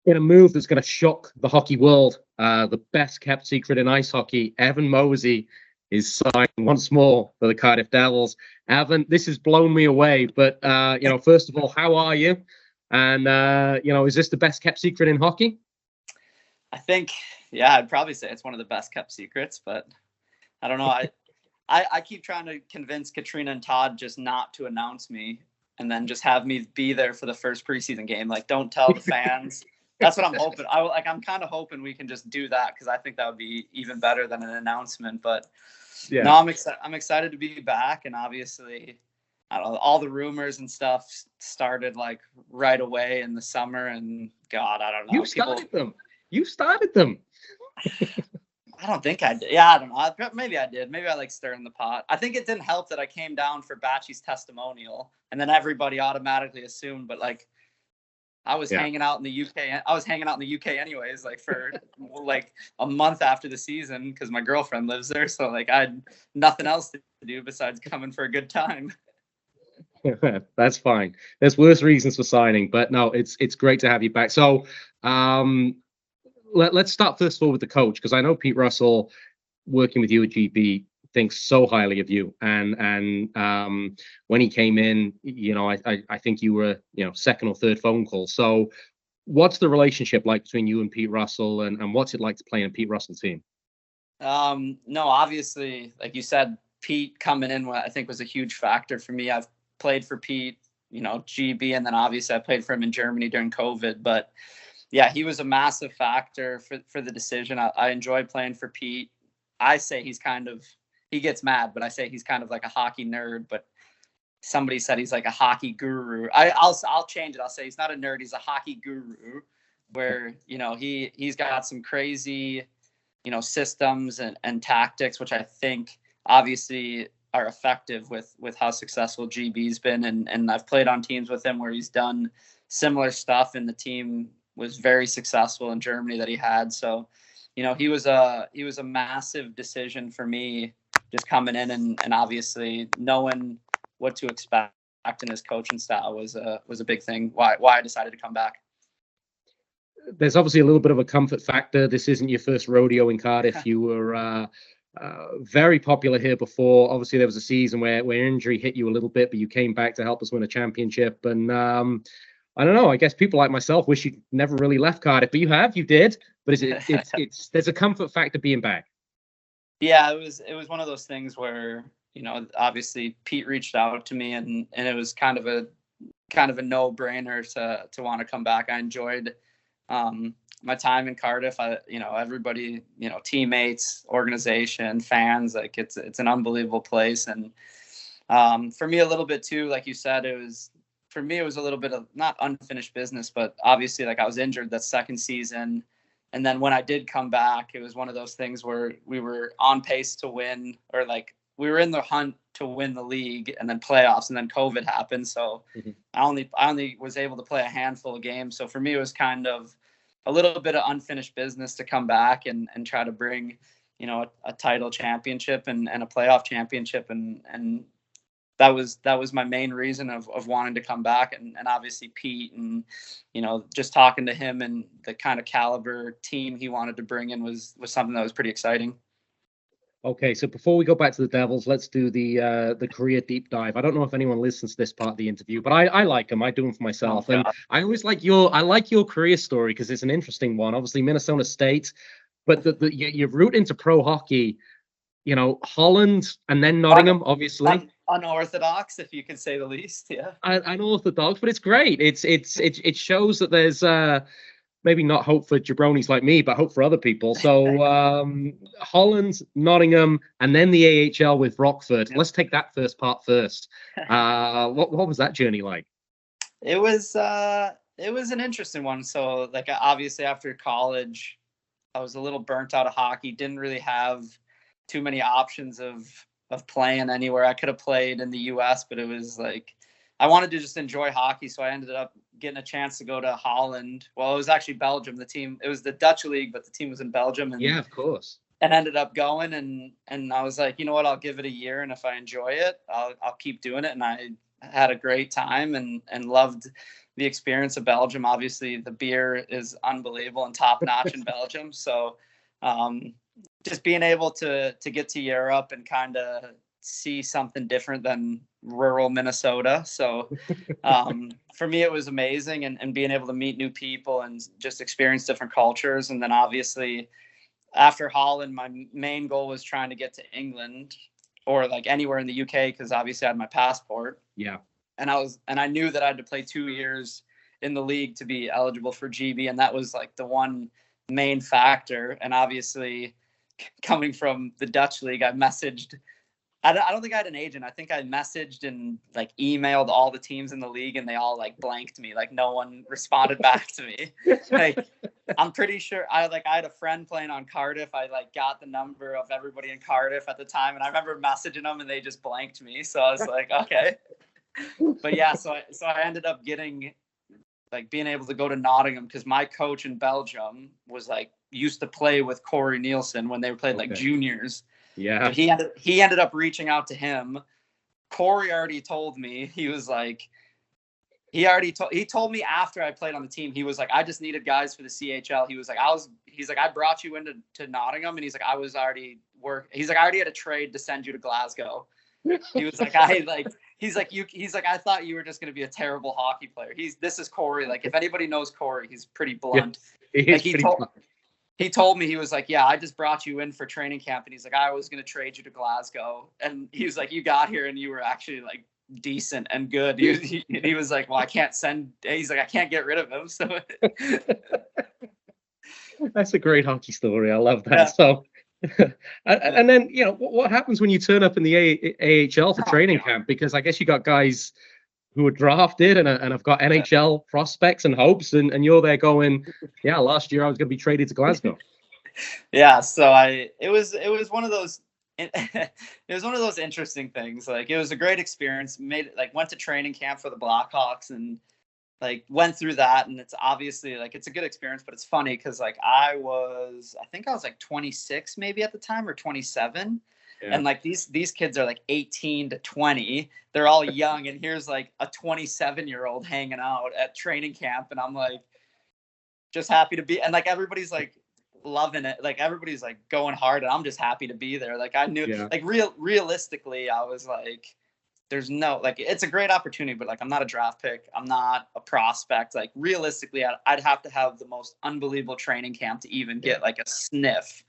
In a move that's going to shock the hockey world, the best kept secret in ice hockey, Evan Mosey is signed once more for the Cardiff Devils. Evan, this has blown me away. But first of all, how are you? And is this the best kept secret in hockey? I think, yeah, I'd probably say it's one of the best kept secrets. But I don't know. I keep trying to convince Katrina and Todd just not to announce me, and then just have me be there for the first preseason game. Like, don't tell the fans. That's what I'm hoping. I'm kind of hoping we can just do that, because I think that would be even better than an announcement. But yeah. No, I'm excited to be back, and obviously, I don't know, all the rumors and stuff started like right away in the summer, and God, I don't know. You started them. I don't think I did. Yeah, I don't know. Maybe I did. Maybe I like stirring the pot. I think it didn't help that I came down for Batchy's testimonial, and then everybody automatically assumed. But like, I was hanging out in the UK. I was hanging out in the UK anyways, like for like a month after the season, because my girlfriend lives there. So like, I had nothing else to do besides coming for a good time. That's fine. There's worse reasons for signing, but no, it's great to have you back. So let's start first of all with the coach, because I know Pete Russell, working with you at GB, thinks so highly of you. And when he came in, I think you were, second or third phone call. So what's the relationship like between you and Pete Russell, and what's it like to play in a Pete Russell team? No, obviously, like you said, Pete coming in, I think, was a huge factor for me. I've played for Pete, GB, and then obviously I played for him in Germany during COVID. But yeah, he was a massive factor for the decision. I enjoyed playing for Pete. I say he gets mad, but I say he's kind of like a hockey nerd. But somebody said he's like a hockey guru. I'll change it. I'll say he's not a nerd. He's a hockey guru, where, he's got some crazy, systems and tactics, which I think obviously are effective with how successful GB's been. And I've played on teams with him where he's done similar stuff, and the team was very successful in Germany that he had. So, he was a massive decision for me, just coming in and obviously knowing what to expect in his coaching style was a big thing. Why I decided to come back. There's obviously a little bit of a comfort factor. This isn't your first rodeo in Cardiff. You were very popular here before. Obviously, there was a season where injury hit you a little bit, but you came back to help us win a championship. And I don't know. I guess people like myself wish you never really left Cardiff, but you did. But it's there's a comfort factor being back. Yeah, it was one of those things where, obviously Pete reached out to me, and it was kind of a no-brainer to want to come back. I enjoyed my time in Cardiff. Everybody, teammates, organization, fans, like it's an unbelievable place. And for me, a little bit too, like you said, it was a little bit of not unfinished business, but obviously, like, I was injured that second season. And then when I did come back, it was one of those things where we were on pace to win, or like we were in the hunt to win the league and then playoffs, and then COVID happened. So I only was able to play a handful of games. So for me, it was kind of a little bit of unfinished business to come back and try to bring, a title championship and a playoff championship. And that was my main reason of wanting to come back. And obviously Pete, and, just talking to him and the kind of caliber team he wanted to bring in was something that was pretty exciting. Okay, so before we go back to the Devils, let's do the career deep dive. I don't know if anyone listens to this part of the interview, but I like them. I do them for myself. And I always like your career story, because it's an interesting one. Obviously, Minnesota State, but your route into pro hockey, Holland and then Nottingham, obviously. Unorthodox, if you can say the least. Yeah. Unorthodox, but it's great. It shows that there's maybe not hope for jabronis like me, but hope for other people. So Holland, Nottingham, and then the AHL with Rockford. Let's take that first part first. What was that journey like? It was an interesting one. So, like, obviously after college, I was a little burnt out of hockey. Didn't really have too many options of playing anywhere. I could have played in the US, but it was like, I wanted to just enjoy hockey. So I ended up getting a chance to go to Holland. Well, it was actually Belgium. It was the Dutch league, but the team was in Belgium. And, yeah, of course. And ended up going. And I was like, you know what, I'll give it a year. And if I enjoy it, I'll keep doing it. And I had a great time and loved the experience of Belgium. Obviously, the beer is unbelievable and top notch in Belgium. So just being able to get to Europe and kind of see something different than rural Minnesota. So for me, it was amazing, and being able to meet new people and just experience different cultures. And then obviously after Holland, my main goal was trying to get to England or like anywhere in the UK, because obviously I had my passport. Yeah. And I knew that I had to play 2 years in the league to be eligible for GB. And that was like the one main factor. And obviously coming from the Dutch league, I messaged, I don't think I had an agent. I think I messaged and like emailed all the teams in the league, and they all like blanked me. Like no one responded back to me. Like I'm pretty sure I had a friend playing on Cardiff. I like got the number of everybody in Cardiff at the time, and I remember messaging them and they just blanked me. So I was like, okay. But yeah, so I ended up getting like being able to go to Nottingham, because my coach in Belgium was like used to play with Corey Nielsen when they played like juniors. Yeah. So he ended up reaching out to him. Corey already told me, he was like, he told me after I played on the team, he was like, I just needed guys for the CHL. He was like, I brought you into Nottingham, and he's like, I already had a trade to send you to Glasgow. He was like, he's like, I thought you were just going to be a terrible hockey player. This is Corey. Like, if anybody knows Corey, he's pretty blunt. Yeah, he told me, he was like, yeah, I just brought you in for training camp. And he's like, I was going to trade you to Glasgow. And he was like, you got here and you were actually like decent and good. He was like, well, he's like, I can't get rid of him. So that's a great hockey story. I love that. Yeah. So, and then, you know, what happens when you turn up in the AHL for training camp? Because I guess you got guys who are drafted and have got NHL prospects and hopes, and you're there going, yeah, last year I was going to be traded to Glasgow. Yeah, so it was one of those interesting things. Like, it was a great experience. Went to training camp for the Blackhawks and like went through that, and it's obviously like it's a good experience, but it's funny because like I think I was like 26 maybe at the time, or 27. Yeah. And like these kids are like 18 to 20. They're all young, and here's like a 27-year-old hanging out at training camp, and I'm like just happy to be, and like everybody's like loving it, like everybody's like going hard, and I'm just happy to be there. Like I knew, like realistically, I was like, there's no, like, it's a great opportunity, but like I'm not a draft pick, I'm not a prospect. Like realistically, I'd have to have the most unbelievable training camp to even get like a sniff.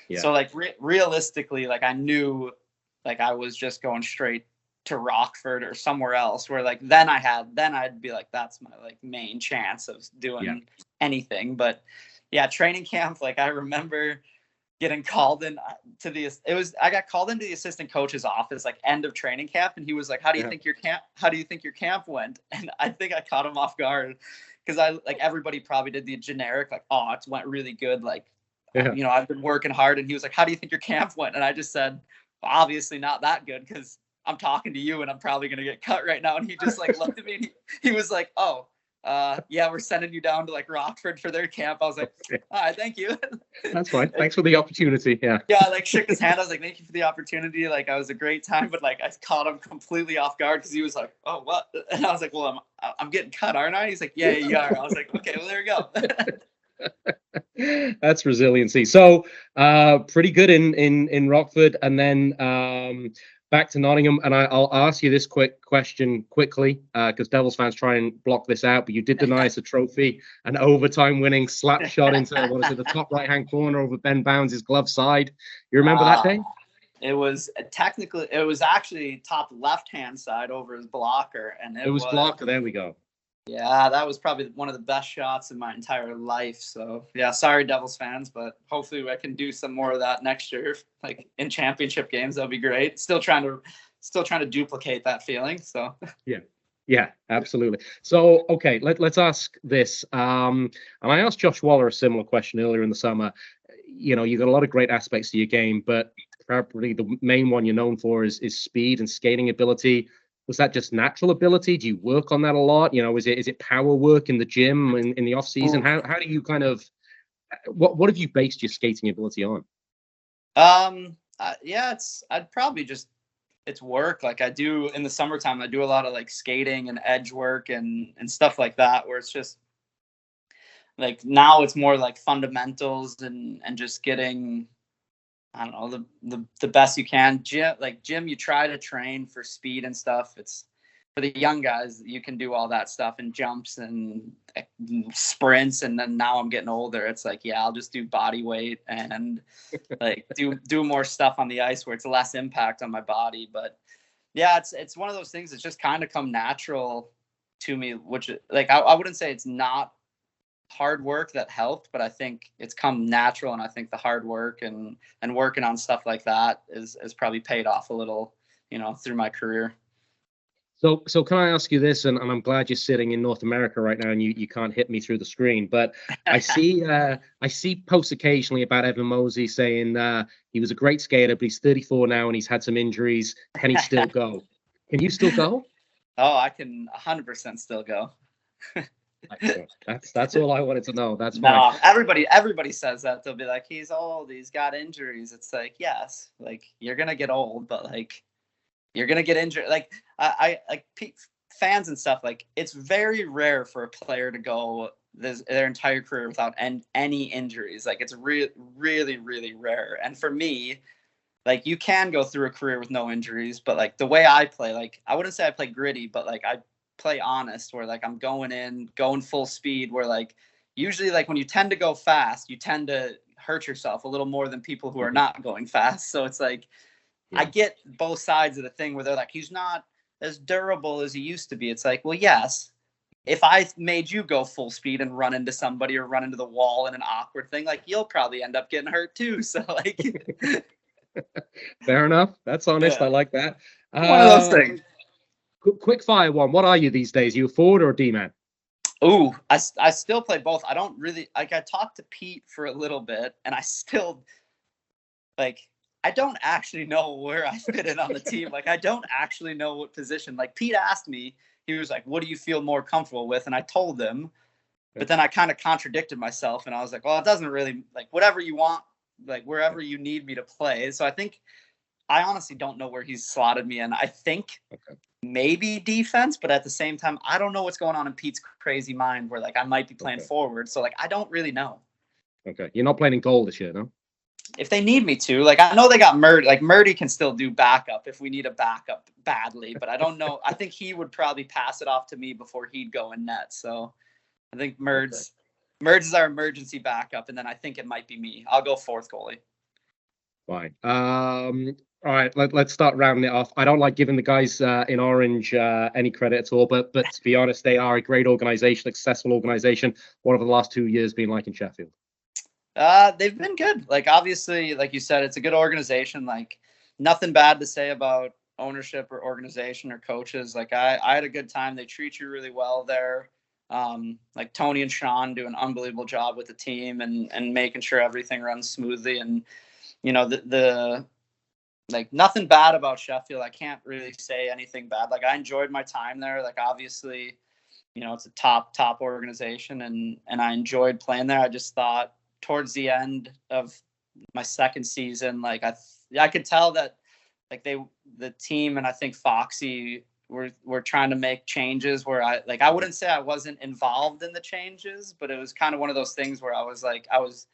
Yeah. So like realistically, like I knew like I was just going straight to Rockford or somewhere else, where like then I'd be like, that's my like main chance of doing anything. But yeah, training camp, like I remember getting called in I got called into the assistant coach's office like end of training camp, and he was like, how do you think your camp went? And I think I caught him off guard, because everybody probably did the generic like, oh, it went really good, like you know, I've been working hard. And he was like, how do you think your camp went? And I just said, well, obviously not that good, because I'm talking to you and I'm probably going to get cut right now. And he just like looked at me and he was like, oh, yeah, we're sending you down to like Rockford for their camp. I was like, all right, thank you. That's fine. Thanks for the opportunity. Yeah. Yeah. I like shook his hand. I was like, thank you for the opportunity. Like, I was a great time, but like I caught him completely off guard, because he was like, oh, what? And I was like, well, I'm getting cut, aren't I? He's like, yeah, you are. I was like, okay, well, there we go. That's resiliency. So pretty good in Rockford, and then back to Nottingham. And I'll ask you this quick question quickly, because Devils fans try and block this out, but you did deny us a trophy, an overtime winning slap shot into the top right hand corner over Ben Bounds' glove side. You remember that day? It was actually top left hand side over his blocker, and it was blocker. There we go. Yeah, that was probably one of the best shots in my entire life. So yeah, sorry Devils fans, but hopefully I can do some more of that next year, like in championship games. That'll be great. Still trying to duplicate that feeling. So yeah, absolutely. So okay, let's ask this. And I asked Josh Waller a similar question earlier in the summer. You know, you got a lot of great aspects to your game, but probably the main one you're known for is speed and skating ability. Was that just natural ability? Do you work on that a lot? You know, is it power work in the gym in the off season? How do you kind of what have you based your skating ability on? Yeah, I'd probably just it's work. Like I do in the summertime, I do a lot of like skating and edge work and stuff like that, where it's just like now it's more like fundamentals and just getting, I don't know, the best you can. Gym, you try to train for speed and stuff. It's for the young guys, you can do all that stuff and jumps and sprints. And then now I'm getting older. It's like, yeah, I'll just do body weight and like do more stuff on the ice where it's less impact on my body. But yeah, it's one of those things that's just kind of come natural to me, which like I wouldn't say it's not hard work that helped, but I think it's come natural. And I think the hard work and working on stuff like that is probably paid off a little, through my career. So can I ask you this? And I'm glad you're sitting in North America right now, and you can't hit me through the screen. But I see posts occasionally about Evan Mosey saying he was a great skater, but he's 34 now and he's had some injuries. Can he still go? Can you still go? Oh, I can 100% still go. That's all I wanted to know. That's no, fine. Everybody says that. They'll be like, he's old, he's got injuries. It's like, yes, like you're gonna get old, but like you're gonna get injured. Like I like fans and stuff. Like it's very rare for a player to go their entire career without any injuries. Like it's really, really rare. And for me, like you can go through a career with no injuries, but like the way I play, like I wouldn't say I play gritty, but like I play honest, where like I'm going full speed, where like usually like when you tend to go fast, you tend to hurt yourself a little more than people who are not going fast. So it's like, yeah. I get both sides of the thing where they're like, he's not as durable as he used to be. It's like, well, yes, if I made you go full speed and run into somebody or run into the wall in an awkward thing, like you'll probably end up getting hurt too. So like, fair enough. That's honest. Yeah. I like that. One of those things. Quick fire one. What are you these days? You a forward or a D-man? Ooh, I still play both. I don't really like. I talked to Pete for a little bit, and I still like. I don't actually know where I fit in on the team. Like, I don't actually know what position. Like, Pete asked me. He was like, "What do you feel more comfortable with?" And I told him, but then I kind of contradicted myself, and I was like, "Well, it doesn't really like whatever you want, like wherever you need me to play." So I think I honestly don't know where he's slotted me in. I think. Okay. Maybe defense, but at the same time, I don't know what's going on in Pete's crazy mind where like I might be playing forward. So like I don't really know. Okay. You're not playing in goal this year, no? If they need me to, like I know they got Murdy. Like Murdy can still do backup if we need a backup badly, but I don't know. I think he would probably pass it off to me before he'd go in net. So I think Merge is our emergency backup, and then I think it might be me. I'll go fourth goalie. Fine. All right, let's start rounding it off. I don't like giving the guys in orange any credit at all, but to be honest, they are a great organization, successful organization. What have the last 2 years been like in Sheffield? They've been good. Like, obviously, like you said, it's a good organization. Like, nothing bad to say about ownership or organization or coaches. Like, I had a good time. They treat you really well there. Like Tony and Sean do an unbelievable job with the team and making sure everything runs smoothly. And, the like nothing bad about Sheffield. I can't really say anything bad. Like I enjoyed my time there. Like obviously, it's a top organization and I enjoyed playing there. I just thought towards the end of my second season, like I could tell that like the team and I think Foxy were trying to make changes where I wouldn't say I wasn't involved in the changes, but it was kind of one of those things where I was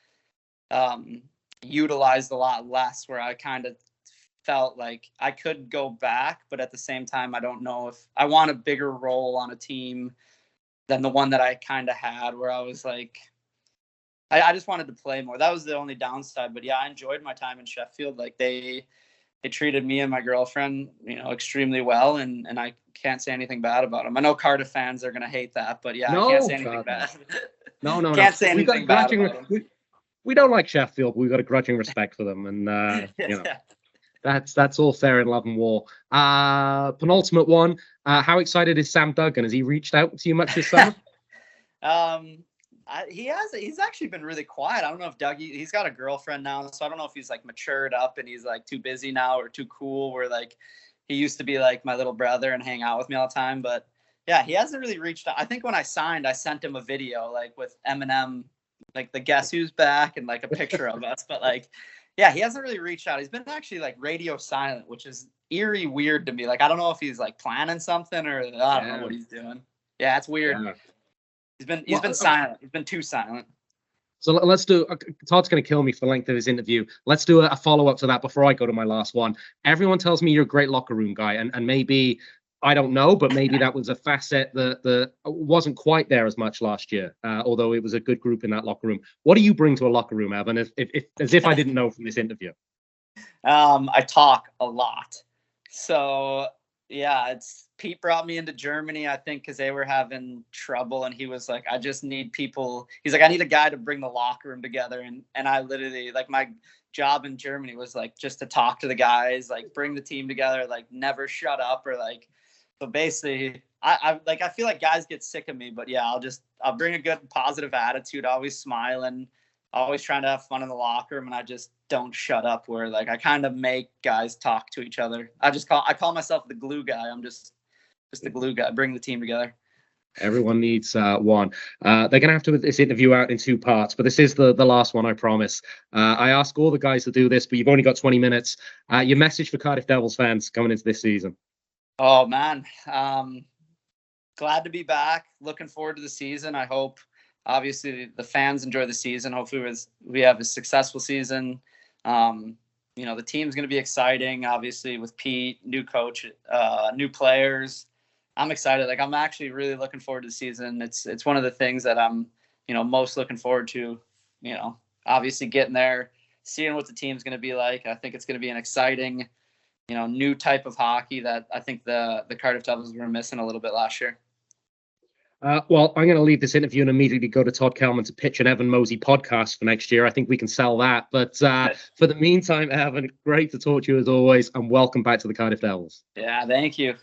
utilized a lot less, where I kind of felt like I could go back, but at the same time, I don't know if I want a bigger role on a team than the one that I kind of had, where I was like, I just wanted to play more. That was the only downside. But yeah, I enjoyed my time in Sheffield. Like they treated me and my girlfriend, extremely well, and I can't say anything bad about them. I know Cardiff fans are gonna hate that, but yeah, I can't say anything bad. No. Can't say anything bad about them. We don't like Sheffield. We've got a grudging respect for them, and that's all fair in love and war. Penultimate one. How excited is Sam Duggan? Has he reached out to you much this summer? He's actually been really quiet. I don't know if Dougie, he's got a girlfriend now, so I don't know if he's like matured up and he's like too busy now or too cool, where like he used to be like my little brother and hang out with me all the time. But yeah, he hasn't really reached out. I think when I signed, I sent him a video like with Eminem, like the Guess Who's Back and like a picture of us. But like, Yeah, he hasn't really reached out. He's been actually like radio silent, which is eerie weird to me. Like, I don't know if he's like planning something or I don't know what he's doing. Yeah, it's weird. Yeah. He's been silent. He's been too silent. So let's do. Todd's going to kill me for the length of his interview. Let's do a follow-up to that before I go to my last one. Everyone tells me you're a great locker room guy, and maybe, I don't know, but maybe that was a facet that wasn't quite there as much last year, although it was a good group in that locker room. What do you bring to a locker room, Evan, as if I didn't know from this interview? I talk a lot. So, yeah, Pete brought me into Germany, I think, because they were having trouble. And he was like, I just need people. He's like, I need a guy to bring the locker room together. And I literally, like, my job in Germany was like just to talk to the guys, like bring the team together, like never shut up or like. So basically, I feel like guys get sick of me, but yeah, I'll bring a good positive attitude, always smiling, always trying to have fun in the locker room, and I just don't shut up. Where like I kind of make guys talk to each other. I call myself the glue guy. I'm just the glue guy, bring the team together. Everyone needs one. They're going to have to put this interview out in 2 parts, but this is the last one, I promise. I ask all the guys to do this, but you've only got 20 minutes. Your message for Cardiff Devils fans coming into this season? Oh, man. Glad to be back. Looking forward to the season. I hope, obviously, the fans enjoy the season. Hopefully we have a successful season. The team's going to be exciting, obviously, with Pete, new coach, new players. I'm excited. Like, I'm actually really looking forward to the season. It's one of the things that I'm, most looking forward to, obviously getting there, seeing what the team's going to be like. I think it's going to be an exciting, new type of hockey that I think the Cardiff Devils were missing a little bit last year. Well, I'm going to leave this interview and immediately go to Todd Kellman to pitch an Evan Mosey podcast for next year. I think we can sell that. But for the meantime, Evan, great to talk to you as always, and welcome back to the Cardiff Devils. Yeah, thank you.